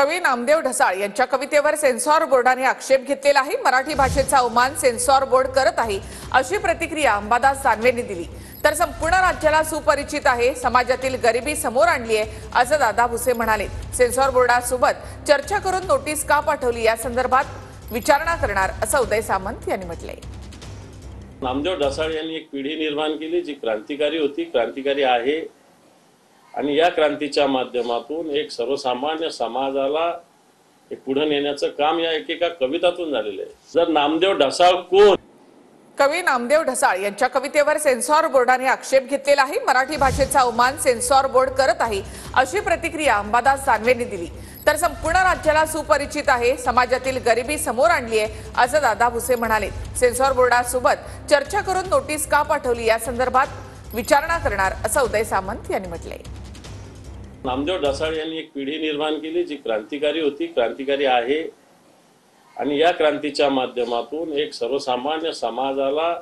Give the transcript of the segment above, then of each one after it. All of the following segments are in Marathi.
कवी नामदेव ढसाळ यांच्या कवितेवर सेन्सॉर बोर्डाने आक्षेप घेतलेला आहे। मराठी भाषेचा अवमान सेन्सॉर बोर्ड करत आहे अशी प्रतिक्रिया अंबादास दानवेंनी दिली। तर संपूर्ण राज्याला सुपरिचित आहे, समाजातील गरिबी समोर आणली आहे असं दादा भुसे म्हणाले। सेन्सॉर बोर्डासोबत चर्चा करून नोटीस का पाठवली या संदर्भात विचारणा करणार असं उदय सामंत यांनी म्हटलंय। नामदेव ढसाळ यांनी एक पिढी निर्माण केली जी क्रांतिकारी होती, क्रांतिकारी आहे आणि या क्रांतीच्या माध्यमातून एक सर्वसामान्य समाजाला एक पुढे नेण्याचं काम या एकेका कवितातून झालेलं आहे। जर नामदेव ढसाळ कोण? कवी नामदेव ढसाळ यांच्या कवितेवर सेन्सॉर बोर्डाने आक्षेप घेतलेला आहे। मराठी भाषेचा अवमान सेन्सॉर बोर्ड करत आहे अशी प्रतिक्रिया अंबादास दानवेंनी दिली। तर संपूर्ण राज्याला सुपरिचित आहे, समाजातील गरिबी समोर आणली आहे असं दादा भुसे म्हणाले। सेन्सॉर बोर्डासोबत चर्चा करून नोटीस का पाठवली या संदर्भात विचारणा करणार असं उदय सामंत यांनी म्हटलंय। नामदेव ढसाळ यांनी एक पिढी निर्माण केली जी क्रांतिकारी होती, क्रांतिकारी आहे आणि या क्रांतीच्या माध्यमातून एक सर्वसामान्य समाजाला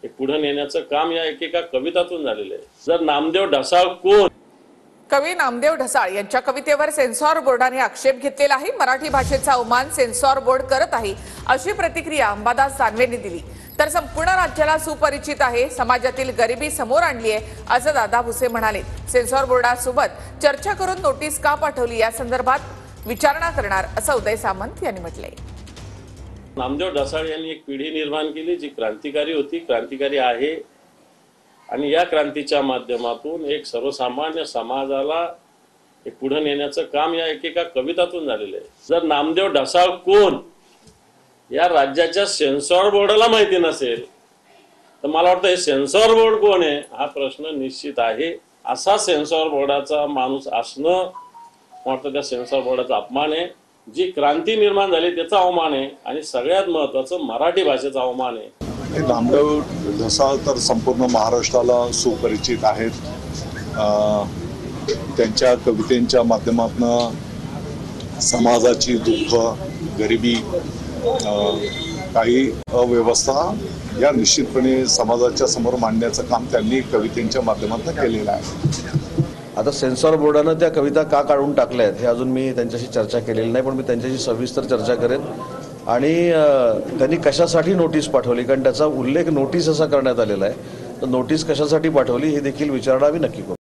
एक पुढे नेण्याचं काम या एकेका कवितातून झालेलं आहे। जर नामदेव ढसाळ कोण? कवी नामदेव ढसाळ यांच्या कवितेवर सेन्सॉर बोर्डाने आक्षेप घेतलेला आहे। मराठी भाषेचा अवमान सेन्सॉर बोर्ड करत आहे अशी प्रतिक्रिया अंबादास दानवेंनी दिली। तर संपूर्ण राज्याला सुपरिचित आहे, समाजातील गरिबी समोर आणली आहे असं दादा भुसे म्हणाले। सेन्सॉर बोर्डासोबत चर्चा करून नोटीस का पाठवली या संदर्भात विचारणा करणार असं उदय सामंत यांनी म्हटलंय। नामदेव ढसाळ यांनी एक पिढी निर्माण केली जी क्रांतिकारी होती, क्रांतिकारी आहे आणि या क्रांतीच्या माध्यमातून एक सर्वसामान्य समाजाला एक पुढे नेण्याचं काम या एकेका कवितातून झालेलं आहे। जर नामदेव ढसाळ कोण या राज्याच्या सेन्सॉर बोर्डाला माहिती नसेल तर मला वाटतं हे सेन्सॉर बोर्ड कोण आहे हा प्रश्न निश्चित आहे। असा सेन्सॉर बोर्डाचा माणूस असणं वाटतं त्या सेन्सॉर बोर्डाचा अपमान आहे। जी क्रांती निर्माण झाली त्याचा अवमान आहे आणि सगळ्यात महत्त्वाचं मराठी भाषेचा अवमान आहे। नामदेव ढसाळ तर संपूर्ण महाराष्ट्राला सुपरिचित आहेत। त्यांच्या कवितेच्या माध्यमातून समाजाची दुःख, गरिबी, काही अव्यवस्था या निश्चितपणे समाजाच्या समोर मांडण्याचं काम त्यांनी कवितेच्या माध्यमातून केलेलं आहे। आता सेन्सॉर बोर्डानं त्या कविता का काढून टाकल्या आहेत हे अजून मी त्यांच्याशी चर्चा केलेली नाही, पण मी त्यांच्याशी सविस्तर चर्चा करेन। आणि त्यांनी कशासाठी नोटीस पाठवली, कारण त्याचा उल्लेख नोटीस असा करण्यात आलेला आहे, तर नोटीस कशासाठी पाठवली हे देखील विचारणा आम्ही नक्की करू।